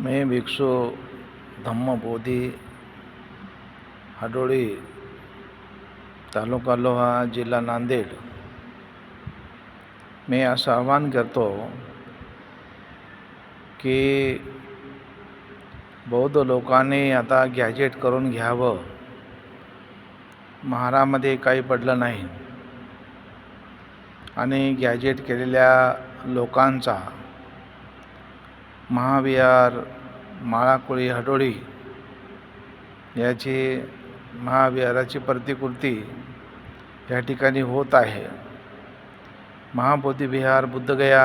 मैं भिक्षु धम्मबोधी हाडोळी तालुका लोहा जिल्हा नांदेड। मी असं आवाहन करतो की बौद्ध लोकांनी आता गॅजेट करून घ्यावं। महारामध्ये काही पडलं नाही आणि गॅजेट केलेल्या लोकांचा महाविहार माळाकोळी हाडोळी याची महाविहाराची प्रतिकृती या ठिकाणी होत आहे। महाबोधी विहार बुद्धगया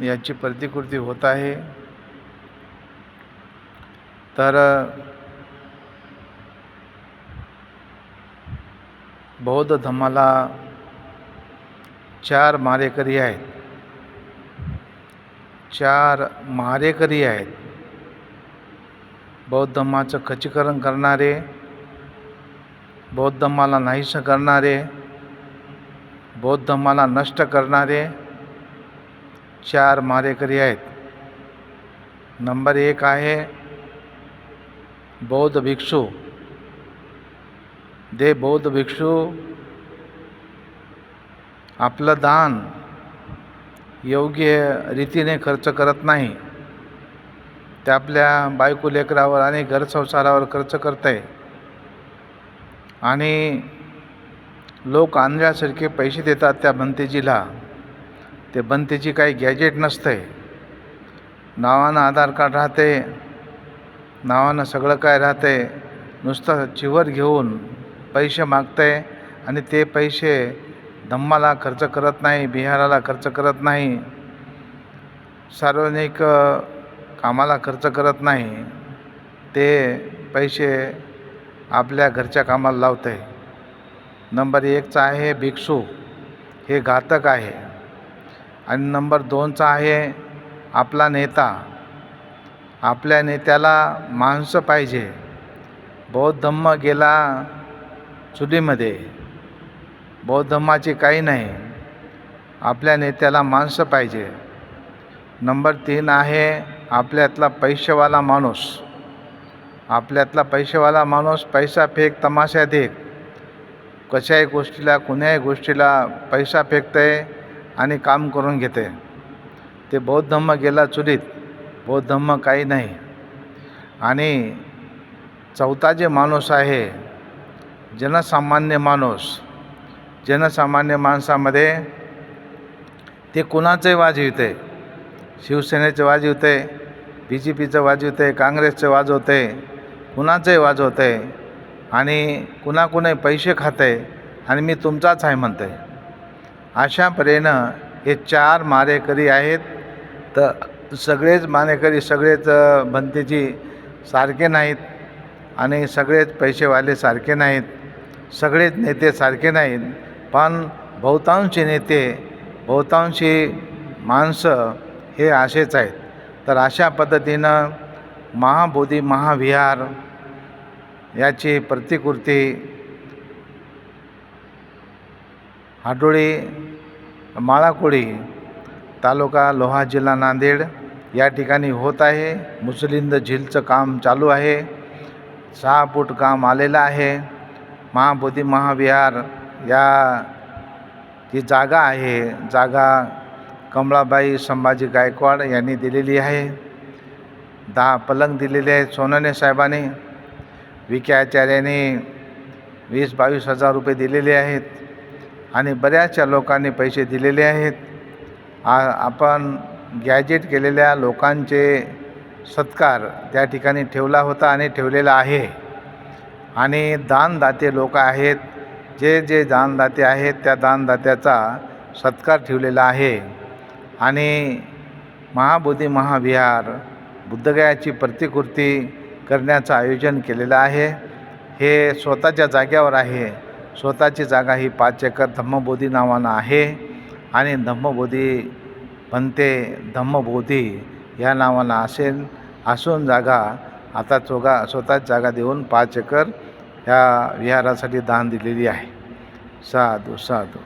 याची प्रतिकृती होत आहे। तर बौद्ध धम्माला 4 मारेकरी आहेत। 4 मारेकरी आहेत। बौद्ध धम्माचं खच्चीकरण करणारे, बौद्ध धम्माला नाहीसं करणारे, बौद्ध धम्माला नष्ट करणारे 4 मारेकरी आहेत। नंबर 1 आहे बौद्ध भिक्षू। जे बौद्ध भिक्षू आपलं दान योग्य रीतीने खर्च करत नाही, ते आपल्या बायको लेकरावर आणि घर संसारावर खर्च करते आणि लोक आंधळ्यासारखे पैसे देतात त्या भंतेजीला। ते भंतेजी काही गॅजेट नसते, नावानं आधार कार्ड राहते, नावानं सगळं काय राहते, नुसतं चिवर घेऊन पैसे मागते आणि ते पैसे धम्माला खर्च करत नाही, विहाराला खर्च करत नाही, सार्वजनिक कामाला खर्च करत नाही, ते पैसे आपल्या घरच्या कामाला लावते। नंबर 1चा आहे भिक्षू, हे घातक आहे। आणि नंबर 2चा आहे आपला नेता। आपल्या नेत्याला माणसं पाहिजे। बौद्ध धम्म गेला चुलीमध्ये, बौद्ध धम्माची काही नाही, आपल्या नेत्याला माणसं पाहिजे। नंबर 3 आहे आपल्यातला पैसेवाला माणूस। आपल्यातला पैसेवाला माणूस पैसा फेक तमाशा देख, कशाही गोष्टीला कोण्याही गोष्टीला पैसा फेकते आणि काम करून घेते। ते बौद्ध धम्म गेला चुलीत, बौद्ध धम्म काही नाही। आणि 4था जे माणूस आहे जनसामान्य माणूस, जनसामान्य माणसामध्ये ते कुणाचंही वाजविते, शिवसेनेचं वाजविते, BJPचं वाजविते, काँग्रेसचं वाजवते, कुणाचंही वाजवते आणि कुणाकुणे पैसे खाते आणि मी तुमचाच आहे म्हणते। अशा परीनं हे 4 मारेकरी आहेत। तर सगळेच मारेकरी, सगळेच भंतेजी सारखे नाहीत आणि सगळेच पैसेवाले सारखे नाहीत, सगळेच नेते सारखे नाहीत, पण बहुतांशी नेते, बहुतांशी माणसं हे असेच आहेत। तर अशा पद्धतीनं महाबोधी महाविहार याची प्रतिकृती हाडोळी माळाकोळी तालुका लोहा जिल्हा नांदेड या ठिकाणी होत आहे। मुसलिंद झीलचं काम चालू आहे, 6 फूट काम आलेलं आहे। महाबोधी महाविहार या जी जागा आहे, जागा कमळाबाई संभाजी गायकवाड यांनी दिलेली आहे। 10 पलंग दिलेले आहेत सोनवणे साहेबांनी, विखे आचार्यांनी 20-22 हजार रुपये दिलेले आहेत आणि बऱ्याचशा लोकांनी पैसे दिलेले आहेत। आपण गॅजेट केलेल्या लोकांचे सत्कार त्या ठिकाणी ठेवला होता आणि ठेवलेला आहे। आणि दानदाते लोक आहेत, जे दानदाते आहेत त्या दानदात्याचा सत्कार ठेवलेला आहे। आणि महाबोधी महाविहार बुद्धगयाची प्रतिकृती करण्याचं आयोजन केलेलं आहे। हे स्वतःच्या जाग्यावर आहे। स्वतःची जागा ही 5 एकर धम्मबोधी नावानं आहे आणि धम्मबोधी भंते धम्मबोधी या नावानं असून जागा आता स्वतःच जागा देऊन 5 एकर ह्या विहारासाठी दान दिलेली आहे। साधू साधू।